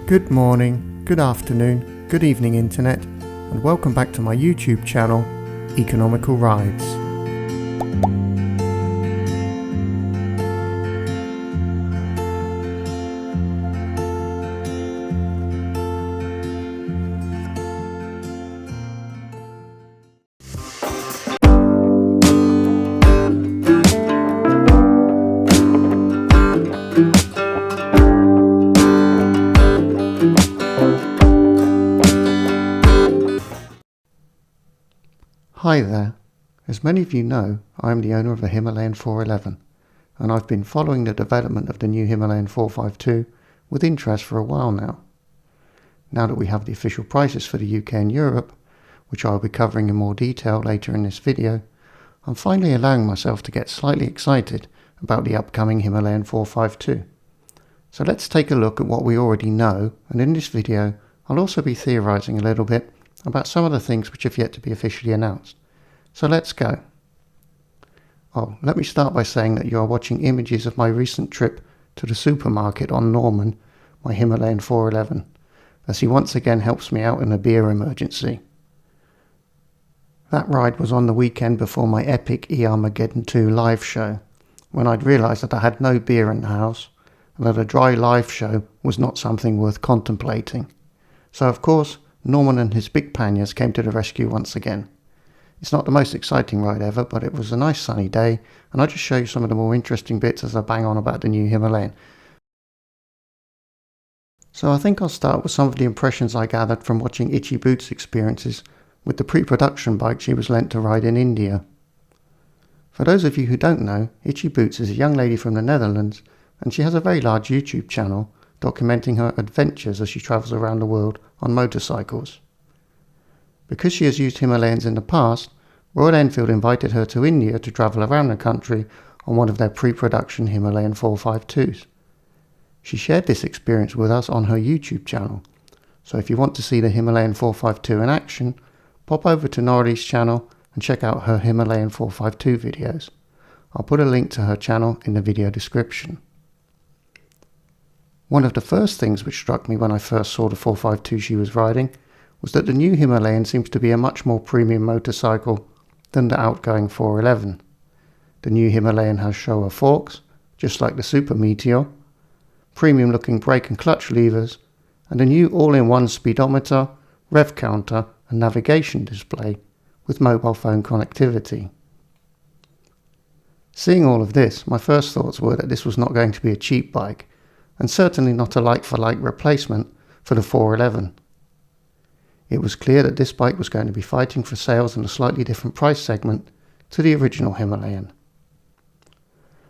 Good morning, good afternoon, good evening Internet, and welcome back to my YouTube channel, Economical Rides. Hi there. As many of you know, I am the owner of a Himalayan 411, and I've been following the development of the new Himalayan 452 with interest for a while now. Now that we have the official prices for the UK and Europe, which I'll be covering in more detail later in this video, I'm finally allowing myself to get slightly excited about the upcoming Himalayan 452. So let's take a look at what we already know, and in this video I'll also be theorising a little bit about some of the things which have yet to be officially announced. So let's go. Oh, let me start by saying that you are watching images of my recent trip to the supermarket on Norman, my Himalayan 411, as he once again helps me out in a beer emergency. That ride was on the weekend before my epic Armageddon 2 live show, when I'd realised that I had no beer in the house, and that a dry live show was not something worth contemplating. So of course, Norman and his big panniers came to the rescue once again. It's not the most exciting ride ever, but it was a nice sunny day, and I'll just show you some of the more interesting bits as I bang on about the new Himalayan. So I think I'll start with some of the impressions I gathered from watching Itchy Boots' experiences with the pre-production bike she was lent to ride in India. For those of you who don't know, Itchy Boots is a young lady from the Netherlands, and she has a very large YouTube channel documenting her adventures as she travels around the world on motorcycles. Because she has used Himalayans in the past, Royal Enfield invited her to India to travel around the country on one of their pre-production Himalayan 452s. She shared this experience with us on her YouTube channel, so if you want to see the Himalayan 452 in action, pop over to Norley's channel and check out her Himalayan 452 videos. I'll put a link to her channel in the video description. One of the first things which struck me when I first saw the 452 she was riding was that the new Himalayan seems to be a much more premium motorcycle than the outgoing 411. The new Himalayan has Showa forks, just like the Super Meteor, premium looking brake and clutch levers, and a new all-in-one speedometer, rev counter and navigation display with mobile phone connectivity. Seeing all of this, my first thoughts were that this was not going to be a cheap bike, and certainly not a like-for-like replacement for the 411. It was clear that this bike was going to be fighting for sales in a slightly different price segment to the original Himalayan.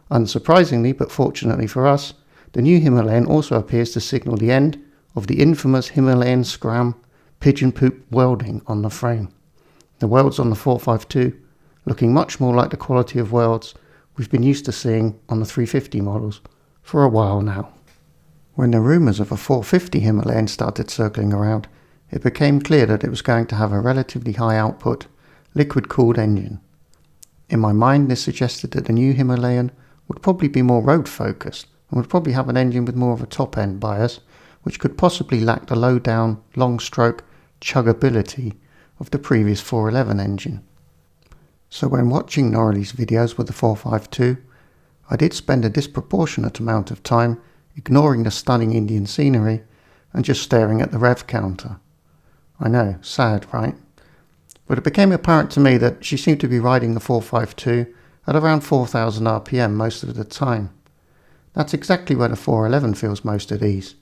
Unsurprisingly, but fortunately for us, the new Himalayan also appears to signal the end of the infamous Himalayan scram pigeon poop welding on the frame. The welds on the 452 looking much more like the quality of welds we've been used to seeing on the 350 models for a while now. When the rumours of a 450 Himalayan started circling around, it became clear that it was going to have a relatively high output, liquid-cooled engine. In my mind, this suggested that the new Himalayan would probably be more road-focused and would probably have an engine with more of a top-end bias, which could possibly lack the low-down, long-stroke chuggability of the previous 411 engine. So when watching Norley's videos with the 452, I did spend a disproportionate amount of time ignoring the stunning Indian scenery and just staring at the rev counter. I know, sad, right? But it became apparent to me that she seemed to be riding the 452 at around 4,000 RPM most of the time. That's exactly where the 411 feels most at ease.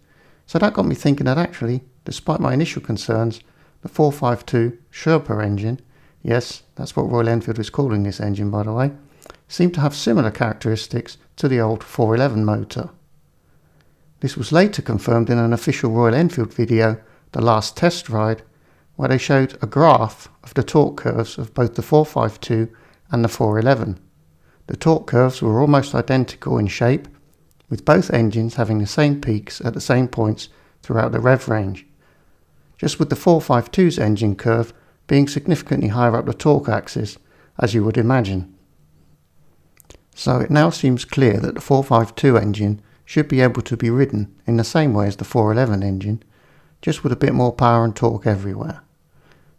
So that got me thinking that actually, despite my initial concerns, the 452 Sherpa engine, yes, that's what Royal Enfield is calling this engine by the way, seemed to have similar characteristics to the old 411 motor. This was later confirmed in an official Royal Enfield video, The Last Test Ride, where they showed a graph of the torque curves of both the 452 and the 411. The torque curves were almost identical in shape, with both engines having the same peaks at the same points throughout the rev range, just with the 452's engine curve being significantly higher up the torque axis, as you would imagine. So it now seems clear that the 452 engine should be able to be ridden in the same way as the 411 engine, just with a bit more power and torque everywhere.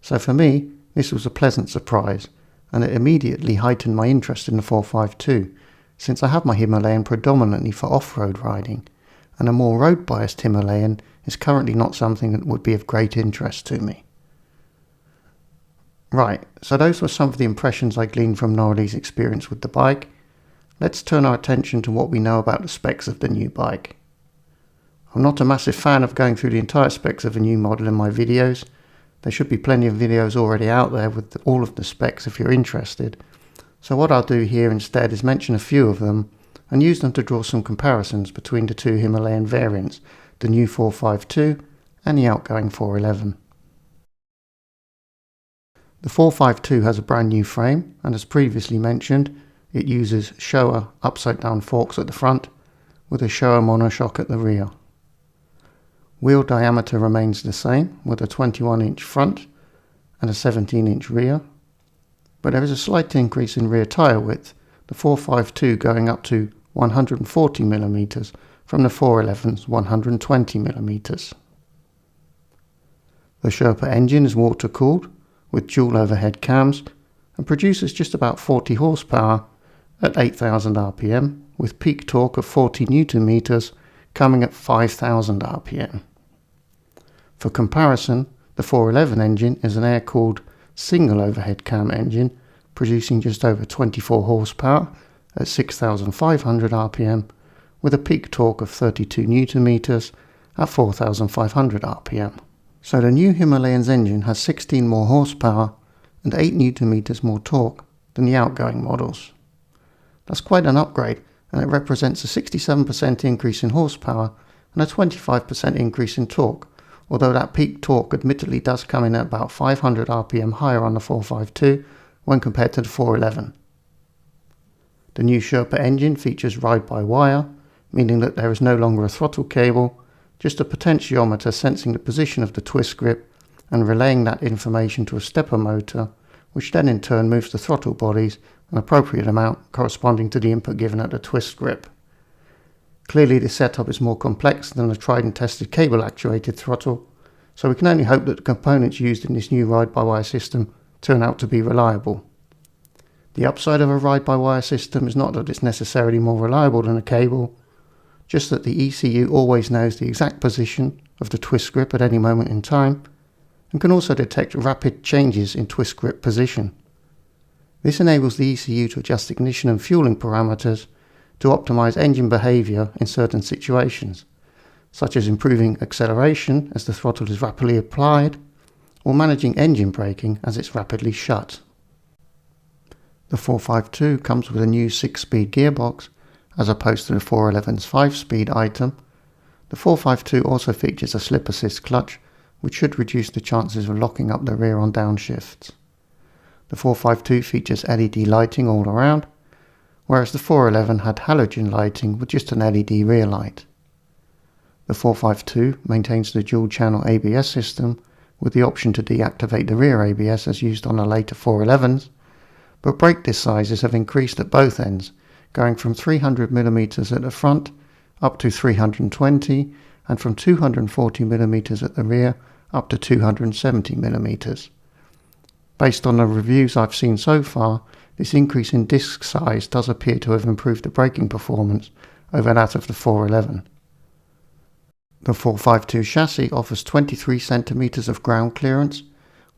So for me, this was a pleasant surprise, and it immediately heightened my interest in the 452, since I have my Himalayan predominantly for off-road riding, and a more road-biased Himalayan is currently not something that would be of great interest to me. Right, so those were some of the impressions I gleaned from Norley's experience with the bike. Let's turn our attention to what we know about the specs of the new bike. I'm not a massive fan of going through the entire specs of a new model in my videos. There should be plenty of videos already out there with all of the specs if you're interested. So what I'll do here instead is mention a few of them and use them to draw some comparisons between the two Himalayan variants, the new 452 and the outgoing 411. The 452 has a brand new frame, and as previously mentioned, it uses Showa upside down forks at the front with a Showa monoshock at the rear. Wheel diameter remains the same with a 21-inch front and a 17-inch rear, but there is a slight increase in rear tyre width, the 452 going up to 140mm from the 411's 120mm. The Sherpa engine is water cooled with dual overhead cams and produces just about 40 horsepower at 8,000 rpm with peak torque of 40 Nm coming at 5,000 rpm. For comparison, the 411 engine is an air-cooled single overhead cam engine producing just over 24 horsepower at 6,500 rpm with a peak torque of 32 Nm at 4,500 rpm. So the new Himalayan's engine has 16 more horsepower and 8 Nm more torque than the outgoing models. That's quite an upgrade, and it represents a 67% increase in horsepower and a 25% increase in torque, although that peak torque admittedly does come in at about 500 rpm higher on the 452 when compared to the 411. The new Sherpa engine features ride-by-wire, meaning that there is no longer a throttle cable, just a potentiometer sensing the position of the twist grip and relaying that information to a stepper motor, which then in turn moves the throttle bodies an appropriate amount corresponding to the input given at the twist grip. Clearly the setup is more complex than a tried and tested cable actuated throttle, so we can only hope that the components used in this new ride-by-wire system turn out to be reliable. The upside of a ride-by-wire system is not that it's necessarily more reliable than a cable, just that the ECU always knows the exact position of the twist grip at any moment in time, and can also detect rapid changes in twist grip position. This enables the ECU to adjust ignition and fueling parameters to optimize engine behavior in certain situations, such as improving acceleration as the throttle is rapidly applied, or managing engine braking as it's rapidly shut. The 452 comes with a new 6-speed gearbox, as opposed to the 411's 5-speed item. The 452 also features a slip assist clutch, which should reduce the chances of locking up the rear on downshifts. The 452 features LED lighting all around, whereas the 411 had halogen lighting with just an LED rear light. The 452 maintains the dual-channel ABS system with the option to deactivate the rear ABS as used on the later 411s, but brake disc sizes have increased at both ends, going from 300mm at the front up to 320 and from 240mm at the rear up to 270mm. Based on the reviews I've seen so far, this increase in disc size does appear to have improved the braking performance over that of the 411. The 452 chassis offers 23 cm of ground clearance,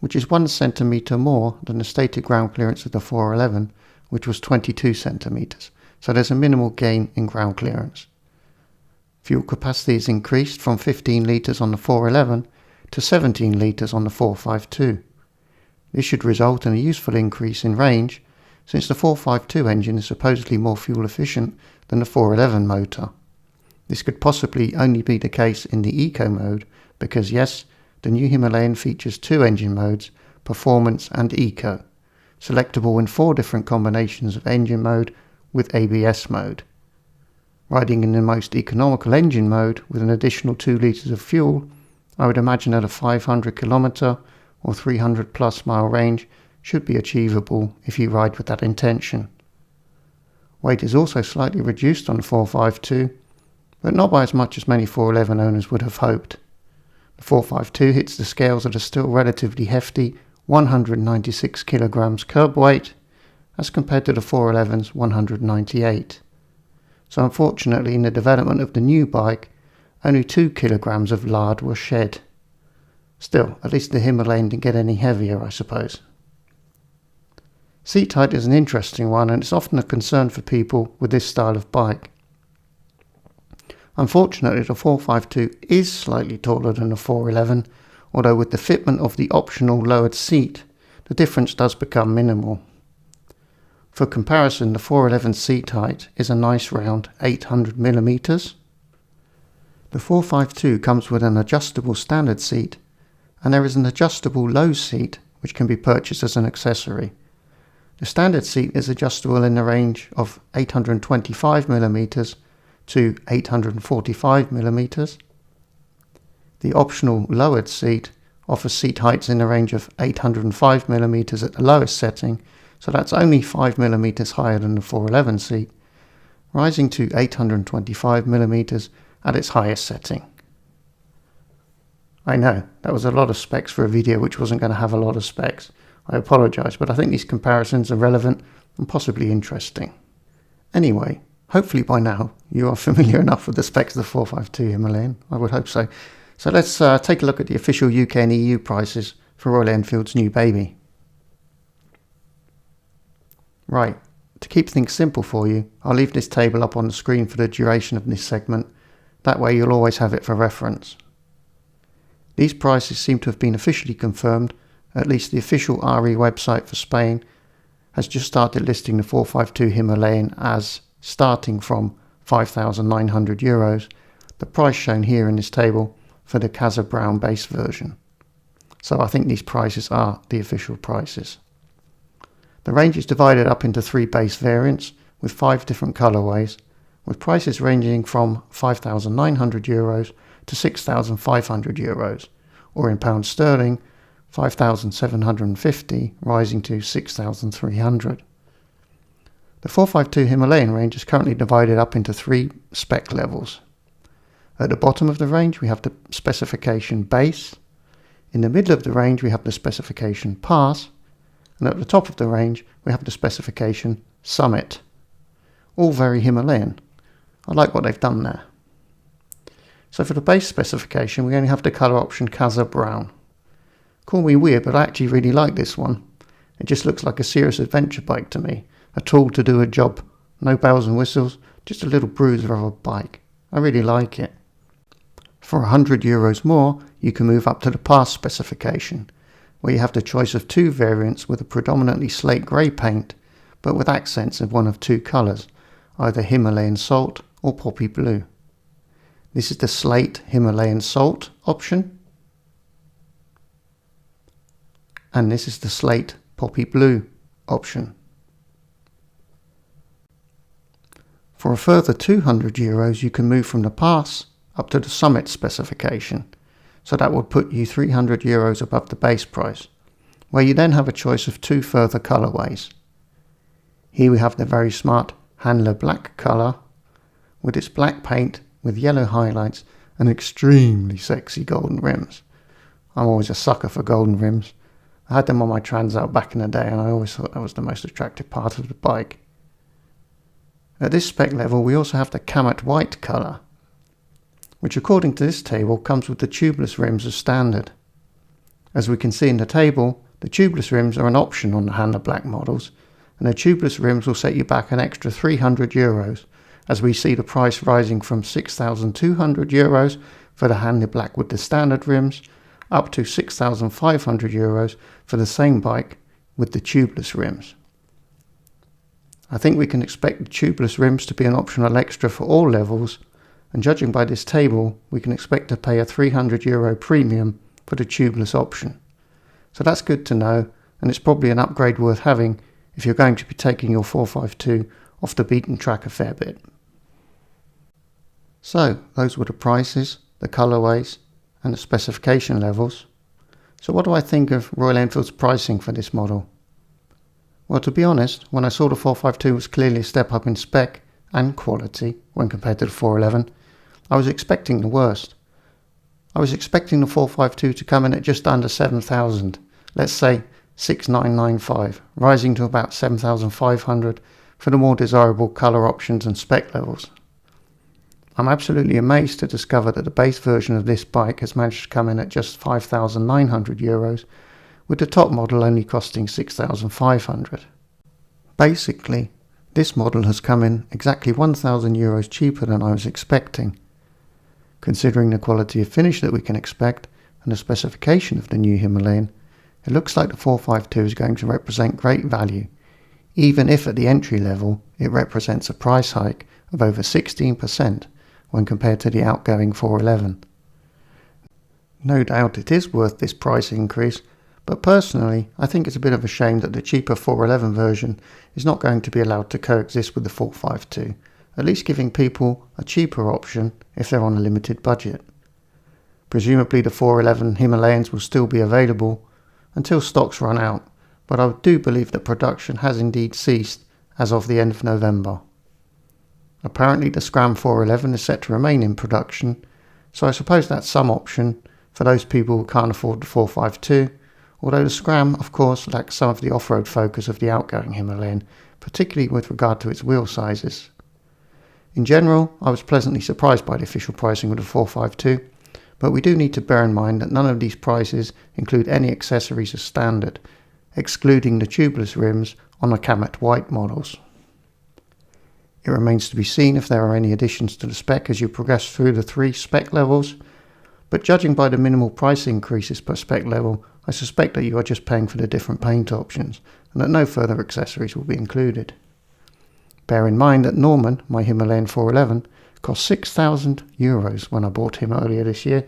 which is 1 cm more than the stated ground clearance of the 411, which was 22 cm, so there's a minimal gain in ground clearance. Fuel capacity is increased from 15 litres on the 411 to 17 litres on the 452. This should result in a useful increase in range, since the 452 engine is supposedly more fuel efficient than the 411 motor. This could possibly only be the case in the Eco mode, because yes, the new Himalayan features 2 engine modes, Performance and Eco, selectable in 4 different combinations of engine mode with ABS mode. Riding in the most economical engine mode with an additional 2 litres of fuel, I would imagine that a 500 km or 300 plus mile range should be achievable if you ride with that intention. Weight is also slightly reduced on the 452, but not by as much as many 411 owners would have hoped. The 452 hits the scales at a still relatively hefty 196 kilograms curb weight as compared to the 411's 198. So unfortunately, in the development of the new bike, only 2 kilograms of lard were shed. Still, at least the Himalayan didn't get any heavier, I suppose. Seat height is an interesting one, and it's often a concern for people with this style of bike. Unfortunately, the 452 is slightly taller than the 411, although with the fitment of the optional lowered seat, the difference does become minimal. For comparison, the 411 seat height is a nice round 800mm. The 452 comes with an adjustable standard seat, and there is an adjustable low seat which can be purchased as an accessory. The standard seat is adjustable in the range of 825mm to 845mm. The optional lowered seat offers seat heights in the range of 805mm at the lowest setting, so that's only 5mm higher than the 411 seat, rising to 825mm at its highest setting. I know, that was a lot of specs for a video which wasn't going to have a lot of specs. I apologise, but I think these comparisons are relevant and possibly interesting. Anyway, hopefully by now you are familiar enough with the specs of the 452 Himalayan. I would hope so. So let's take a look at the official UK and EU prices for Royal Enfield's new baby. Right, to keep things simple for you, I'll leave this table up on the screen for the duration of this segment. That way you'll always have it for reference. These prices seem to have been officially confirmed. At least the official RE website for Spain has just started listing the 452 Himalayan as starting from €5,900, the price shown here in this table for the Casa Brown base version. So I think these prices are the official prices. The range is divided up into 3 base variants with 5 different colourways, with prices ranging from €5,900 to €6,500, or in pounds sterling, 5,750 rising to 6,300. The 452 Himalayan range is currently divided up into 3 spec levels. At the bottom of the range we have the specification base, in the middle of the range we have the specification pass, and at the top of the range we have the specification summit. All very Himalayan. I like what they've done there. So for the base specification we only have the colour option Casa Brown. Call me weird, but I actually really like this one. It just looks like a serious adventure bike to me. A tool to do a job. No bells and whistles, just a little bruiser of a bike. I really like it. For €100 more, you can move up to the Pass specification, where you have the choice of 2 variants with a predominantly slate grey paint, but with accents of one of 2 colours, either Himalayan Salt or Poppy Blue. This is the Slate Himalayan Salt option, and this is the Slate Poppy Blue option. For a further €200 you can move from the Pass up to the Summit specification, so that would put you €300 above the base price, where you then have a choice of 2 further colourways. Here we have the very smart Handler Black colour, with its black paint with yellow highlights and extremely sexy golden rims. I'm always a sucker for golden rims. I had them on my Transalp back in the day and I always thought that was the most attractive part of the bike. At this spec level we also have the Kamet White colour, which according to this table comes with the tubeless rims as standard. As we can see in the table, the tubeless rims are an option on the Handler Black models, and the tubeless rims will set you back an extra €300, as we see the price rising from €6,200 for the Handler Black with the standard rims, up to €6,500 for the same bike with the tubeless rims. I think we can expect the tubeless rims to be an optional extra for all levels, and judging by this table we can expect to pay a €300 premium for the tubeless option. So that's good to know, and it's probably an upgrade worth having if you're going to be taking your 452 off the beaten track a fair bit. So those were the prices, the colourways and the specification levels. So what do I think of Royal Enfield's pricing for this model? Well, to be honest, when I saw the 452 was clearly a step up in spec and quality when compared to the 411, I was expecting the worst. I was expecting the 452 to come in at just under 7,000, let's say 6,995, rising to about 7,500 for the more desirable colour options and spec levels. I'm absolutely amazed to discover that the base version of this bike has managed to come in at just 5,900 euros, with the top model only costing 6,500. Basically, this model has come in exactly 1,000 euros cheaper than I was expecting. Considering the quality of finish that we can expect and the specification of the new Himalayan, it looks like the 452 is going to represent great value, even if at the entry level it represents a price hike of over 16% when compared to the outgoing 411. No doubt it is worth this price increase, but personally I think it's a bit of a shame that the cheaper 411 version is not going to be allowed to coexist with the 452, at least giving people a cheaper option if they're on a limited budget. Presumably the 411 Himalayans will still be available until stocks run out, but I do believe that production has indeed ceased as of the end of November. Apparently the Scram 411 is set to remain in production, so I suppose that's some option for those people who can't afford the 452, although the Scram of course lacks some of the off-road focus of the outgoing Himalayan, particularly with regard to its wheel sizes. In general, I was pleasantly surprised by the official pricing of the 452, but we do need to bear in mind that none of these prices include any accessories as standard, excluding the tubeless rims on the Kamet White models. It remains to be seen if there are any additions to the spec as you progress through the 3 spec levels, but judging by the minimal price increases per spec level, I suspect that you are just paying for the different paint options and that no further accessories will be included. Bear in mind that Norman, my Himalayan 411, cost 6,000 euros when I bought him earlier this year,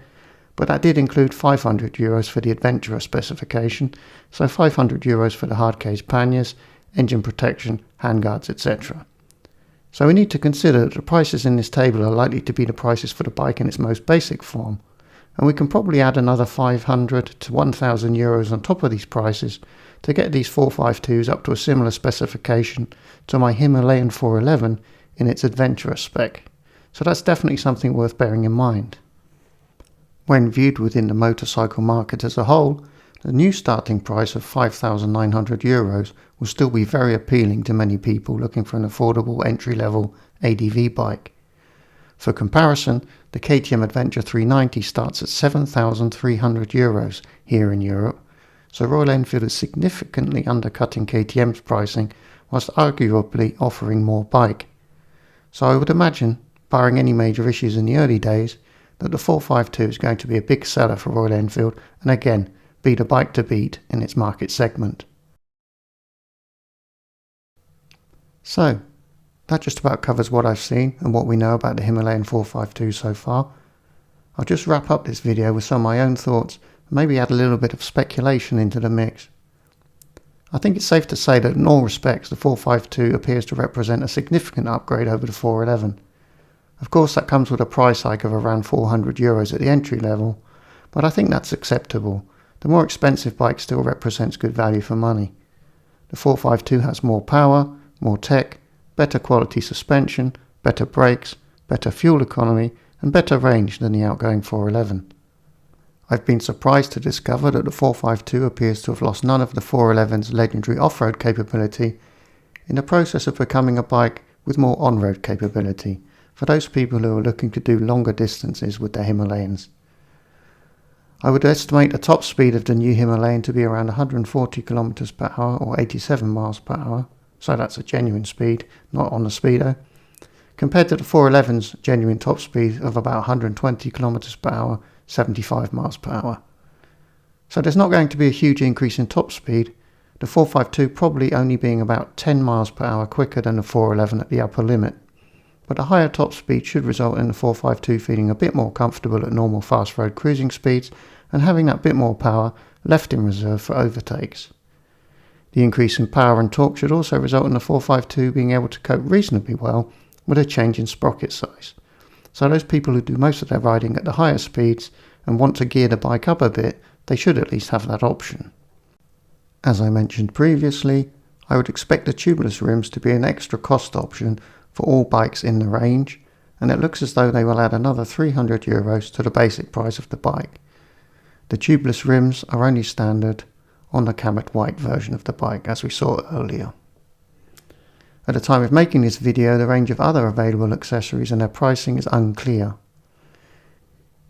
but that did include 500 euros for the Adventurer specification, so 500 euros for the hardcase panniers, engine protection, handguards, etc. So we need to consider that the prices in this table are likely to be the prices for the bike in its most basic form, and we can probably add another 500 to 1,000 euros on top of these prices to get these 452s up to a similar specification to my Himalayan 411 in its Adventurer spec. So that's definitely something worth bearing in mind. When viewed within the motorcycle market as a whole, the new starting price of 5,900 euros will still be very appealing to many people looking for an affordable entry-level ADV bike. For comparison, the KTM Adventure 390 starts at 7,300 euros here in Europe, so Royal Enfield is significantly undercutting KTM's pricing whilst arguably offering more bike. So I would imagine, barring any major issues in the early days, that the 452 is going to be a big seller for Royal Enfield and again be the bike to beat in its market segment. So, that just about covers what I've seen and what we know about the Himalayan 452 so far. I'll just wrap up this video with some of my own thoughts and maybe add a little bit of speculation into the mix. I think it's safe to say that in all respects the 452 appears to represent a significant upgrade over the 411. Of course that comes with a price hike of around 400 euros at the entry level, but I think that's acceptable. The more expensive bike still represents good value for money. The 452 has more power, more tech, better quality suspension, better brakes, better fuel economy and better range than the outgoing 411. I've been surprised to discover that the 452 appears to have lost none of the 411's legendary off-road capability in the process of becoming a bike with more on-road capability for those people who are looking to do longer distances with their Himalayans. I would estimate the top speed of the new Himalayan to be around 140 km per hour or 87 miles per hour, so that's a genuine speed, not on the speedo, compared to the 411's genuine top speed of about 120 km per hour, 75 miles per hour. So there's not going to be a huge increase in top speed, the 452 probably only being about 10 miles per hour quicker than the 411 at the upper limit. But a higher top speed should result in the 452 feeling a bit more comfortable at normal fast road cruising speeds and having that bit more power left in reserve for overtakes. The increase in power and torque should also result in the 452 being able to cope reasonably well with a change in sprocket size. So those people who do most of their riding at the higher speeds and want to gear the bike up a bit, they should at least have that option. As I mentioned previously, I would expect the tubeless rims to be an extra cost option for all bikes in the range, and it looks as though they will add another €300 to the basic price of the bike. The tubeless rims are only standard on the Camet White version of the bike, as we saw earlier. At the time of making this video, the range of other available accessories and their pricing is unclear.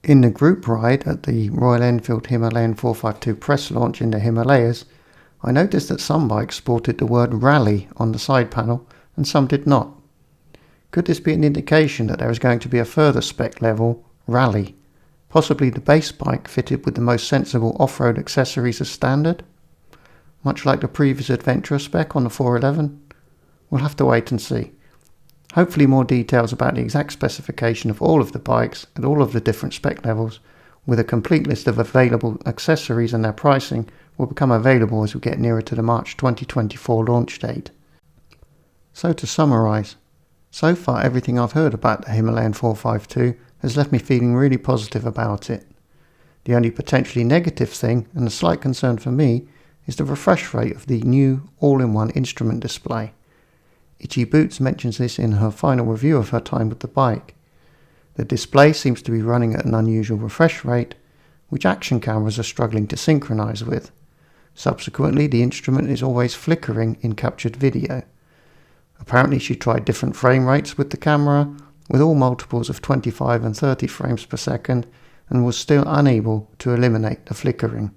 In the group ride at the Royal Enfield Himalayan 452 press launch in the Himalayas, I noticed that some bikes sported the word Rally on the side panel and some did not. Could this be an indication that there is going to be a further spec level, Rally, possibly the base bike fitted with the most sensible off-road accessories as standard? Much like the previous Adventurer spec on the 411? We'll have to wait and see. Hopefully more details about the exact specification of all of the bikes at all of the different spec levels, with a complete list of available accessories and their pricing, will become available as we get nearer to the March 2024 launch date. So to summarise, so far everything I've heard about the Himalayan 452 has left me feeling really positive about it. The only potentially negative thing, and a slight concern for me, is the refresh rate of the new all-in-one instrument display. Itchy Boots mentions this in her final review of her time with the bike. The display seems to be running at an unusual refresh rate, which action cameras are struggling to synchronise with. Subsequently, the instrument is always flickering in captured video. Apparently she tried different frame rates with the camera, with all multiples of 25 and 30 frames per second, and was still unable to eliminate the flickering.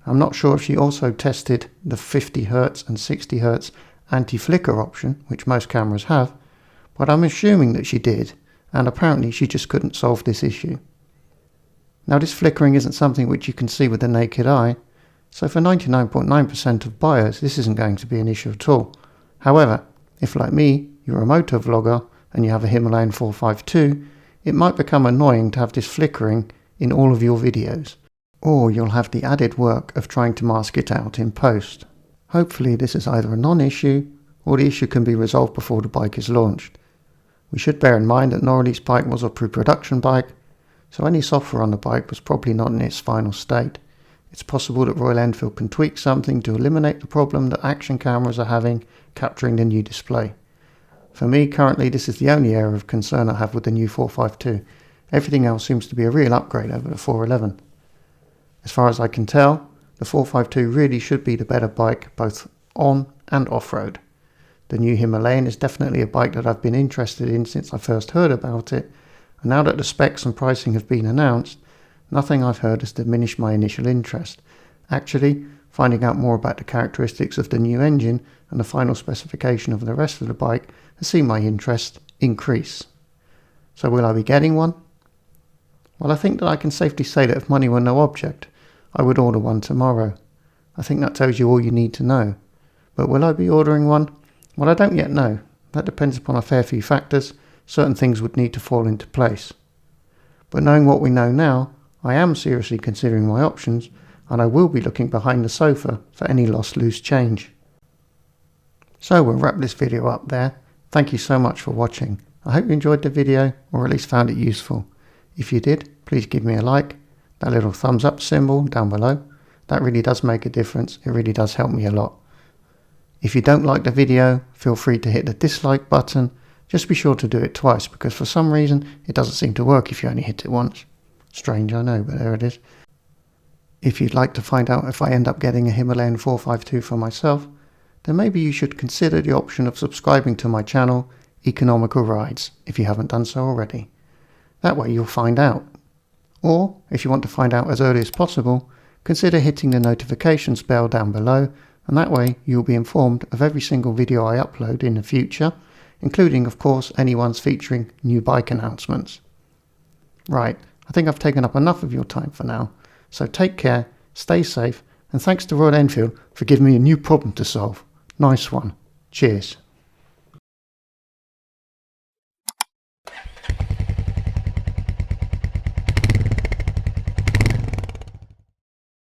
I'm not sure if she also tested the 50Hz and 60Hz anti-flicker option, which most cameras have, but I'm assuming that she did, and apparently she just couldn't solve this issue. Now this flickering isn't something which you can see with the naked eye, so for 99.9% of buyers this isn't going to be an issue at all. However, if like me, you're a moto vlogger and you have a Himalayan 452, it might become annoying to have this flickering in all of your videos, or you'll have the added work of trying to mask it out in post. Hopefully this is either a non-issue or the issue can be resolved before the bike is launched. We should bear in mind that Norley's bike was a pre-production bike, so any software on the bike was probably not in its final state. It's possible that Royal Enfield can tweak something to eliminate the problem that action cameras are having capturing the new display. For me, currently this is the only area of concern I have with the new 452. Everything else seems to be a real upgrade over the 411. As far as I can tell, the 452 really should be the better bike both on and off-road. The new Himalayan is definitely a bike that I've been interested in since I first heard about it, and now that the specs and pricing have been announced, nothing I've heard has diminished my initial interest. Actually, finding out more about the characteristics of the new engine and the final specification of the rest of the bike has seen my interest increase. So will I be getting one? Well, I think that I can safely say that if money were no object, I would order one tomorrow. I think that tells you all you need to know. But will I be ordering one? Well, I don't yet know. That depends upon a fair few factors. Certain things would need to fall into place. But knowing what we know now, I am seriously considering my options, and I will be looking behind the sofa for any lost loose change. So we'll wrap this video up there. Thank you so much for watching. I hope you enjoyed the video, or at least found it useful. If you did, please give me a like. That little thumbs up symbol down below, that really does make a difference. It really does help me a lot. If you don't like the video, feel free to hit the dislike button. Just be sure to do it twice, because for some reason it doesn't seem to work if you only hit it once. Strange, I know, but there it is. If you'd like to find out if I end up getting a Himalayan 452 for myself, then maybe you should consider the option of subscribing to my channel, EconomicalRides, if you haven't done so already. That way you'll find out. Or, if you want to find out as early as possible, consider hitting the notifications bell down below, and that way you'll be informed of every single video I upload in the future, including of course any ones featuring new bike announcements. Right, I think I've taken up enough of your time for now, so take care, stay safe, and thanks to Royal Enfield for giving me a new problem to solve. Nice one. Cheers.